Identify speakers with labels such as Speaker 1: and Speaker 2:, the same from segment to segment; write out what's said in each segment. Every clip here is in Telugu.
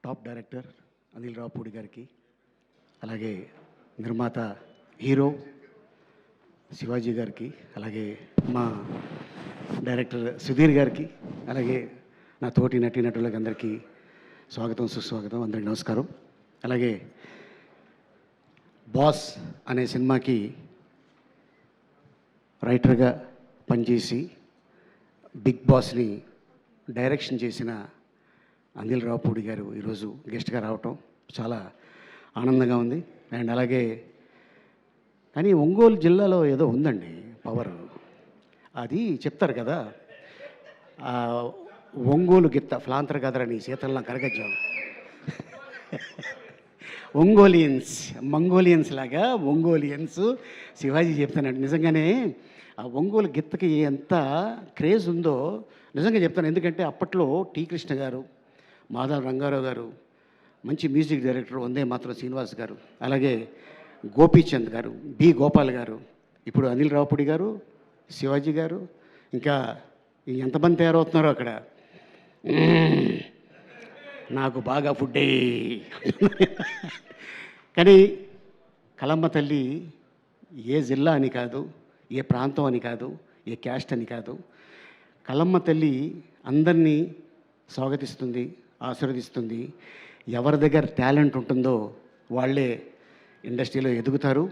Speaker 1: టాప్ డైరెక్టర్ అనిల్ రావుపూడి గారికి, అలాగే నిర్మాత హీరో శివాజీ గారికి, అలాగే మా డైరెక్టర్ సుధీర్ గారికి, అలాగే నా తోటి నటీనటులకు అందరికీ స్వాగతం సుస్వాగతం. అందరికీ నమస్కారం. అలాగే బాస్ అనే సినిమాకి రైటర్గా పనిచేసి బిగ్ బాస్ని డైరెక్షన్ చేసిన అనిల్ రావుపూడి గారు ఈరోజు గెస్ట్గా రావటం చాలా ఆనందంగా ఉంది. అండ్ అలాగే కానీ ఒంగోలు జిల్లాలో ఏదో ఉందండి పవర్, అది చెప్తారు కదా, ఒంగోలు గిత్త ఫ్లాంతర్ కదరని శీతల్లా కరగజ్జం, ఒంగోలియన్స్ మంగోలియన్స్ లాగా ఒంగోలియన్స్ శివాజీ చెప్తానండి. నిజంగానే ఆ ఒంగోలు గిత్తకి ఎంత క్రేజ్ ఉందో నిజంగా చెప్తాను. ఎందుకంటే అప్పట్లో టీ కృష్ణ గారు, మాధవ రంగారావు గారు, మంచి మ్యూజిక్ డైరెక్టర్ వందే మాత్రం శ్రీనివాస్ గారు, అలాగే గోపీచంద్ గారు, బి గోపాల్ గారు, ఇప్పుడు అనిల్ రావుపూడి గారు, శివాజీ గారు, ఇంకా ఎంతమంది తయారవుతున్నారో అక్కడ. నాకు బాగా ఫుడ్డే. కానీ కలమ్మ తల్లి ఏ జిల్లా అని కాదు, ఏ ప్రాంతం అని కాదు, ఏ క్యాస్ట్ అని కాదు, కలమ్మ తల్లి అందరినీ స్వాగతిస్తుంది, ఆశీర్వదిస్తుంది. ఎవరి దగ్గర టాలెంట్ ఉంటుందో వాళ్ళే ఇండస్ట్రీలో ఎదుగుతారు.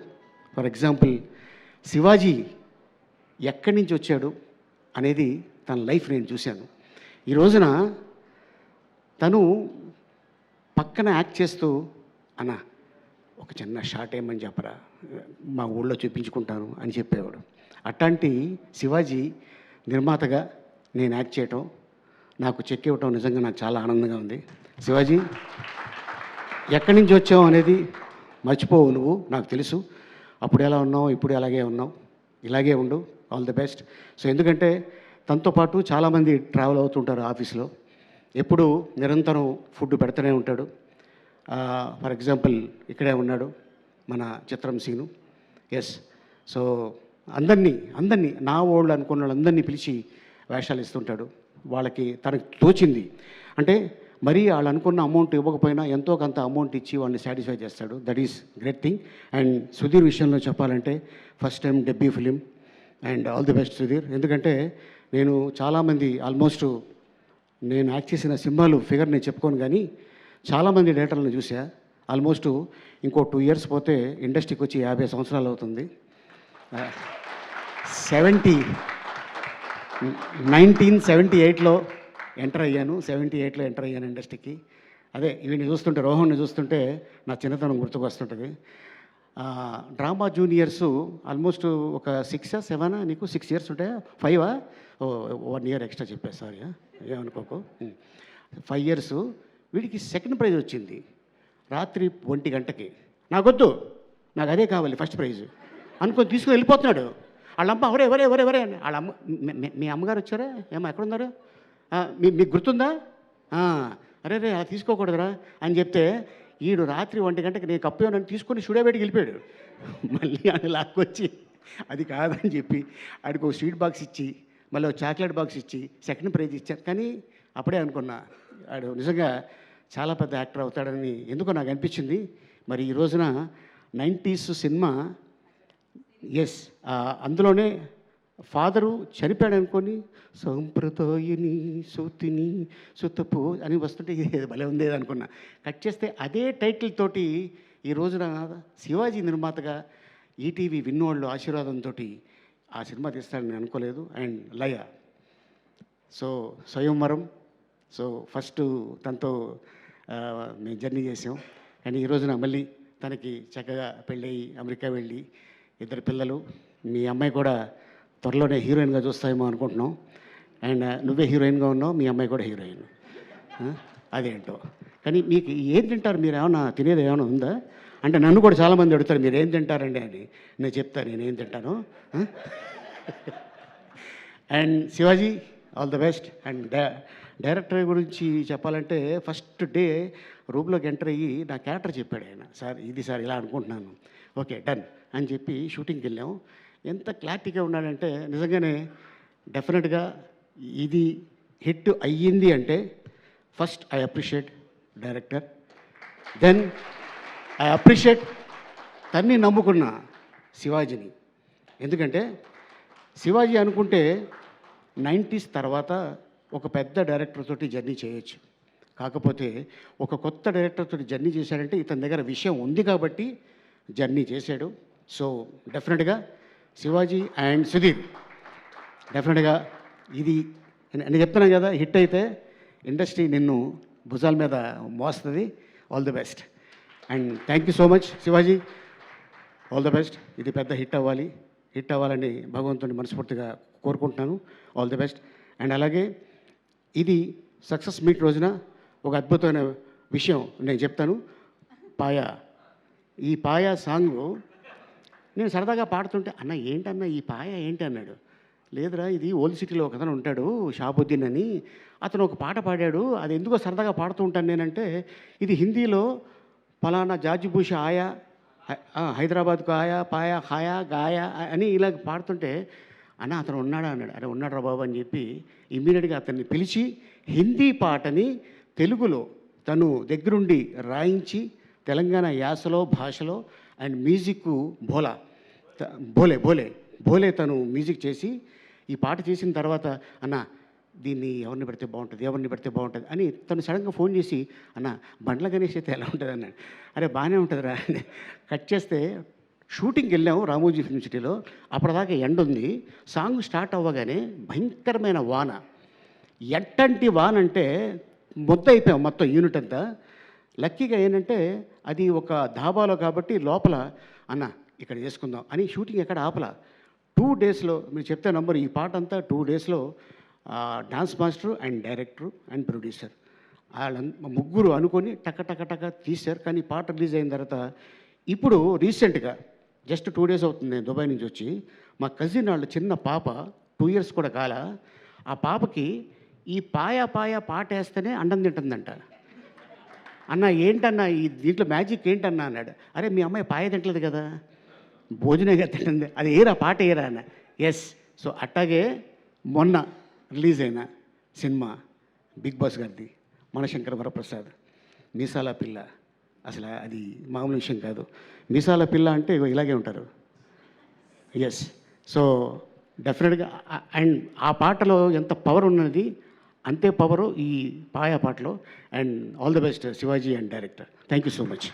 Speaker 1: ఫర్ ఎగ్జాంపుల్ శివాజీ ఎక్కడి నుంచి వచ్చాడు అనేది తన లైఫ్ నేను చూశాను. ఈ రోజున తను పక్కన యాక్ట్ చేస్తూ అన్న ఒక చిన్న షార్ట్ ఏమని చెప్పరా, మా ఊళ్ళో చూపించుకుంటాను అని చెప్పేవాడు. అట్లాంటి శివాజీ నిర్మాతగా నేను యాక్ట్ చేయటం, నాకు చెక్ ఇవ్వటం నిజంగా నాకు చాలా ఆనందంగా ఉంది. శివాజీ ఎక్కడి నుంచి వచ్చావు అనేది మర్చిపోవు నువ్వు, నాకు తెలుసు. అప్పుడు ఎలా ఉన్నావు, ఇప్పుడు అలాగే ఉన్నావు, ఇలాగే ఉండు. All the best. సో ఎందుకంటే తనతో పాటు చాలామంది ట్రావెల్ అవుతుంటారు ఆఫీస్లో, ఎప్పుడు నిరంతరం ఫుడ్ పెడుతూనే ఉంటాడు. ఫర్ ఎగ్జాంపుల్ ఇక్కడే ఉన్నాడు మన చిత్రం సీను. ఎస్. సో అందరినీ నా వాళ్ళు అనుకున్న వాళ్ళందరినీ పిలిచి వేషాలు ఇస్తుంటాడు. వాళ్ళకి తనకు తోచింది అంటే మరీ వాళ్ళు అనుకున్న అమౌంట్ ఇవ్వకపోయినా ఎంతో కొంత అమౌంట్ ఇచ్చి వాళ్ళని సాటిస్ఫై చేస్తాడు. That is great thing. And Sudheer విషయంలో చెప్పాలంటే first time debut film. And all the best Sudheer. ఎందుకంటే నేను చాలామంది ఆల్మోస్ట్ నేను యాక్ట్ చేసిన సినిమాలు ఫిగర్ నేను చెప్పుకోను, కానీ చాలామంది డైరెక్టర్లను చూసా. ఆల్మోస్ట్ ఇంకో 2 years పోతే ఇండస్ట్రీకి వచ్చి 50 సంవత్సరాలు అవుతుంది. 1978లో ఎంటర్ అయ్యాను. 78లో ఎంటర్ అయ్యాను ఇండస్ట్రీకి. అదే వీడిని చూస్తుంటే, రోహన్ని చూస్తుంటే నా చిన్నతనం గుర్తుకు వస్తుంటుంది. డ్రామా జూనియర్స్ ఆల్మోస్ట్ ఒక 6 7 నీకు 6 years ఉంటాయా, 5 1 year ఎక్స్ట్రా చెప్పా, సారీ ఏమనుకోకు. 5 years. వీడికి సెకండ్ ప్రైజ్ వచ్చింది రాత్రి 1 గంటకి. నాకొద్దు, నాకు అదే కావాలి ఫస్ట్ ప్రైజ్ అనుకొని తీసుకుని వెళ్ళిపోతున్నాడు. వాళ్ళమ్మ ఎవరే ఎవరే ఎవరే ఎవరే అని. వాళ్ళ అమ్మ, మీ అమ్మగారు వచ్చారా, ఏమో ఎక్కడున్నారు, మీకు గుర్తుందా, అరే రే అలా తీసుకోకూడదురా అని చెప్తే ఈడు రాత్రి 1 గంటకి నేను కప్పు నన్ను తీసుకొని స్టూడియో వెళ్ళిపోయాడు. మళ్ళీ అని లాక్కొచ్చి అది కాదని చెప్పి ఆడికి ఒక స్వీట్ బాక్స్ ఇచ్చి మళ్ళీ ఒక చాక్లెట్ బాక్స్ ఇచ్చి సెకండ్ ప్రైజ్ ఇచ్చాను. కానీ అప్పుడే అనుకున్నా ఆడు నిజంగా చాలా పెద్ద యాక్టర్ అవుతాడని ఎందుకో నాకు అనిపించింది. మరి ఈ రోజున 90s సినిమా, ఎస్, అందులోనే ఫాదరు చనిపోయాడు అనుకొని సంప్రదాయని సూతిని సుతపు అని వస్తుంటే భలే ఉండేది అనుకున్నా. కట్ చేస్తే అదే టైటిల్ తోటి ఈ రోజున శివాజీ నిర్మాతగా ఈటీవీ విన్నోళ్ళు ఆశీర్వాదంతో ఆ సినిమా తీస్తాడని అనుకోలేదు. అండ్ లయ, సో స్వయంవరం, సో ఫస్ట్ తనతో మేము జర్నీ చేసాం. కానీ ఈ రోజున మళ్ళీ తనకి చక్కగా పెళ్ళయి అమెరికా వెళ్ళి 2 పిల్లలు. మీ అమ్మాయి కూడా త్వరలోనే హీరోయిన్గా చూస్తామేమో అనుకుంటున్నాం. అండ్ నువ్వే హీరోయిన్గా ఉన్నావు, మీ అమ్మాయి కూడా హీరోయిన్. అదేంటో. కానీ మీకు ఏం తింటారు, మీరు ఏమైనా తినేది ఏమైనా ఉందా అంటే నన్ను కూడా చాలామంది అడుగుతారు మీరు ఏం తింటారండి అని. నేను చెప్తాను నేనేం తింటాను. And Shivaji all the best. And director గురించి చెప్పాలంటే ఫస్ట్ డే రూమ్లోకి ఎంటర్ అయ్యి నా క్యారెక్టర్ చెప్పాడు ఆయన. సార్ ఇది సార్ ఇలా అనుకుంటున్నాను, ఓకే డన్ అని చెప్పి షూటింగ్కి వెళ్ళాము. ఎంత క్లారిటీగా ఉన్నాడంటే నిజంగానే డెఫినెట్గా ఇది హిట్ అయ్యింది అంటే first I appreciate director. Then I appreciate తన్ని నమ్ముకున్న శివాజీని. ఎందుకంటే శివాజీ అనుకుంటే 90s తర్వాత ఒక పెద్ద డైరెక్టర్ తోటి జర్నీ చేయొచ్చు. కాకపోతే ఒక కొత్త డైరెక్టర్ తోటి జర్నీ చేశాడంటే ఇతని దగ్గర విషయం ఉంది కాబట్టి జర్నీ చేశాడు. సో డెఫినెట్గా శివాజీ అండ్ సుధీర్ డెఫినెట్గా ఇది నేను చెప్తున్నాను కదా, హిట్ అయితే ఇండస్ట్రీ నిన్ను భుజాల మీద మోస్తుంది. All the best and thank you so much Shivaji. All the best. ఇది పెద్ద హిట్ అవ్వాలని భగవంతుని మనస్ఫూర్తిగా కోరుకుంటున్నాను. All the best. అండ్ అలాగే ఇది సక్సెస్ మీట్ రోజున ఒక అద్భుతమైన విషయం నేను చెప్తాను. ఈ పాయా సాంగ్ నేను సరదాగా పాడుతుంటే, అన్న ఏంటన్నా ఈ పాయ ఏంటి అన్నాడు. లేదురా, ఇది ఓల్డ్ సిటీలో ఒక అతను ఉంటాడు షాబుద్దీన్ అని, అతను ఒక పాట పాడాడు, అది ఎందుకో సరదాగా పాడుతూ ఉంటాను నేనంటే, ఇది హిందీలో ఫలానా జాజిబూష ఆయా, హైదరాబాద్కు ఆయా పాయా హాయా గాయా అని ఇలా పాడుతుంటే, అన్న అతను ఉన్నాడా అన్నాడు. అరే ఉన్నాడు రా బాబు అని చెప్పి ఇమ్మీడియట్గా అతన్ని పిలిచి హిందీ పాటని తెలుగులో తను దగ్గరుండి రాయించి తెలంగాణ యాసలో భాషలో అండ్ మ్యూజిక్ భోలే తను మ్యూజిక్ చేసి ఈ పాట చేసిన తర్వాత, అన్న దీన్ని ఎవరిని పెడితే బాగుంటుంది అని తను సడన్గా ఫోన్ చేసి, అన్న బండ్ల గణేష్ అయితే ఎలా ఉంటుంది అన్నాడు. అరే బాగానే ఉంటుందిరా అని కట్ చేస్తే షూటింగ్కి వెళ్ళాము రామోజీ ఫిల్మ్ సిటీలో. అప్పటిదాకా ఎండ ఉంది. సాంగ్ స్టార్ట్ అవ్వగానే భయంకరమైన వాన. ఎట్టంటి వాన అంటే మొత్తం అయిపోయాం మొత్తం యూనిట్ అంతా. లక్కీగా ఏంటంటే అది ఒక ధాబాలో కాబట్టి లోపల, అన్న ఇక్కడ చేసుకుందాం అని షూటింగ్ ఎక్కడ ఆపలా. 2 డేస్లో మీరు చెప్తే నంబర్, ఈ పాట అంతా 2 డేస్లో dance master and director and producer ముగ్గురు అనుకొని టక తీశారు. కానీ పాట రిలీజ్ అయిన తర్వాత ఇప్పుడు రీసెంట్గా జస్ట్ 2 డేస్ అవుతుంది నేను దుబాయ్ నుంచి వచ్చి, మా కజిన్ వాళ్ళ చిన్న పాప 2 ఇయర్స్ కూడా కాల, ఆ పాపకి ఈ పాయ పాట వేస్తేనే అండం తింటుందంట. అన్న ఏంటన్నా ఈ దీంట్లో మ్యాజిక్ ఏంటన్నా అన్నాడు. అరే మీ అమ్మాయి పాయ తింటలేదు కదా, భోజనంగా తింటుంది, అది ఏరా పాట ఏరా అన్న. ఎస్. సో అట్టాగే మొన్న రిలీజ్ అయిన సినిమా బిగ్ బాస్ గారిది, మనశంకర వరప్రసాద్ మీసాల పిల్ల. అసలు అది మామూలు విషయం కాదు. మీసాల పిల్ల అంటే ఇలాగే ఉంటారు. ఎస్. సో డెఫినెట్గా అండ్ ఆ పాటలో ఎంత పవర్ ఉన్నది అంతే పవరు ఈ పాయా పాటలో. And all the best Shivaji and director. Thank you so much.